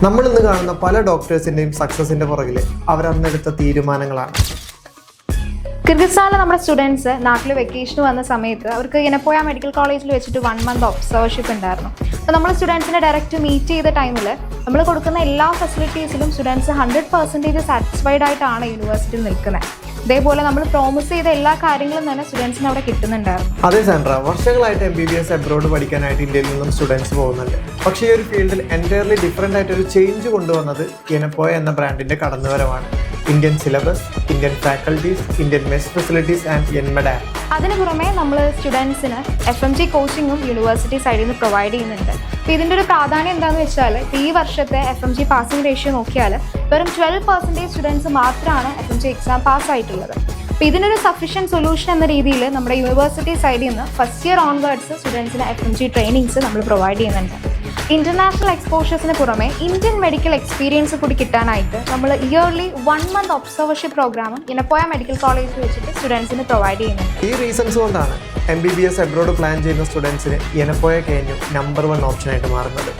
നമ്മൾ ഇന്ന് കാണുന്ന പല ഡോക്ടേഴ്സിന്റെയും സക്സസിന്റെ പുറകിൽ അവരന്നെടുത്ത തീരുമാനങ്ങളാണ്. കിർഗിസ്ഥാനിലെ നമ്മുടെ സ്റ്റുഡൻസ് നാട്ടിൽ വെക്കേഷന് വന്ന സമയത്ത് അവർക്ക് ഇനപ്പോയ മെഡിക്കൽ കോളേജിൽ വെച്ചിട്ട് 1 month ഒബ്സർവർഷിപ്പ് ഉണ്ടായിരുന്നു. അപ്പോൾ നമ്മൾ സ്റ്റുഡൻസിനെ ഡയറക്റ്റ് മീറ്റ് ചെയ്ത ടൈമിൽ നമ്മൾ കൊടുക്കുന്ന എല്ലാ ഫെസിലിറ്റീസിലും സ്റ്റുഡൻസ് 100% സാറ്റിസ്ഫൈഡ് ആയിട്ടാണ് യൂണിവേഴ്സിറ്റിയിൽ നിൽക്കുന്നത്. ഇതേപോലെ നമ്മൾ പ്രോമിസ് ചെയ്ത എല്ലാ കാര്യങ്ങളും തന്നെ സ്റ്റുഡൻസിന് അവിടെ കിട്ടുന്നുണ്ടായിരുന്നു. അതെ സാൻഡ്ര, വർഷങ്ങളായിട്ട് MBBS അബ്രോഡ് പഠിക്കാനായിട്ട് ഇന്ത്യയിൽ നിന്നും സ്റ്റുഡൻസ് പോകുന്നുണ്ട്. പക്ഷേ ഈ ഒരു ഫീൽഡിൽ എൻറ്റയർലി ഡിഫറെൻ്റ് ആയിട്ടൊരു ചേഞ്ച് കൊണ്ടുവന്നത് ഇനപ്പോയ എന്ന ബ്രാൻഡിന്റെ കടന്നുവരവാണ്. Indian syllabus, Indian faculties, Indian mess facilities and എൻമഡ് ആപ്പ്. അതിന് പുറമെ നമ്മൾ സ്റ്റുഡൻസിന് FMG കോച്ചിങ്ങും യൂണിവേഴ്സിറ്റി സൈഡിൽ നിന്ന് പ്രൊവൈഡ് ചെയ്യുന്നുണ്ട്. അപ്പോൾ ഇതിൻ്റെ ഒരു പ്രാധാന്യം എന്താണെന്ന് വെച്ചാൽ ഈ വർഷത്തെ FMG പാസിംഗ് റേഷ്യോ നോക്കിയാൽ വെറും 12% സ്റ്റുഡൻസ് മാത്രമാണ് FMG എക്സാം പാസ്സായിട്ടുള്ളത്. അപ്പോൾ ഇതിനൊരു സഫീഷ്യൻറ്റ് സൊല്യൂഷൻ എന്ന രീതിയിൽ നമ്മുടെ യൂണിവേഴ്സിറ്റി സൈഡിൽ നിന്ന് ഫസ്റ്റ് ഇയർ ഓൺവേർഡ്സ് സ്റ്റുഡൻസിന് FMG ട്രെയിനിങ്സ് നമ്മൾ പ്രൊവൈഡ് ചെയ്യുന്നുണ്ട്. ഇൻ്റർനാഷണൽ എക്സ്പോഷേഴ്സിന് പുറമെ ഇന്ത്യൻ മെഡിക്കൽ എക്സ്പീരിയൻസ് കൂടി കിട്ടാനായിട്ട് നമ്മൾ ഇയർലി 1 month ഒബ്സർവർഷിപ്പ് പ്രോഗ്രാമും ഇനപ്പോയ മെഡിക്കൽ കോളേജിൽ വെച്ചിട്ട് സ്റ്റുഡൻസിന് പ്രൊവൈഡ് ചെയ്യുന്നുണ്ട്. ഈ റീസൺസ് കൊണ്ടാണ് MBBS അബ്രോഡ് പ്ലാൻ ചെയ്യുന്ന സ്റ്റുഡൻസിന് ഇനപ്പോയ KNU നമ്പർ 1 ഓപ്ഷനായിട്ട് മാറുന്നത്.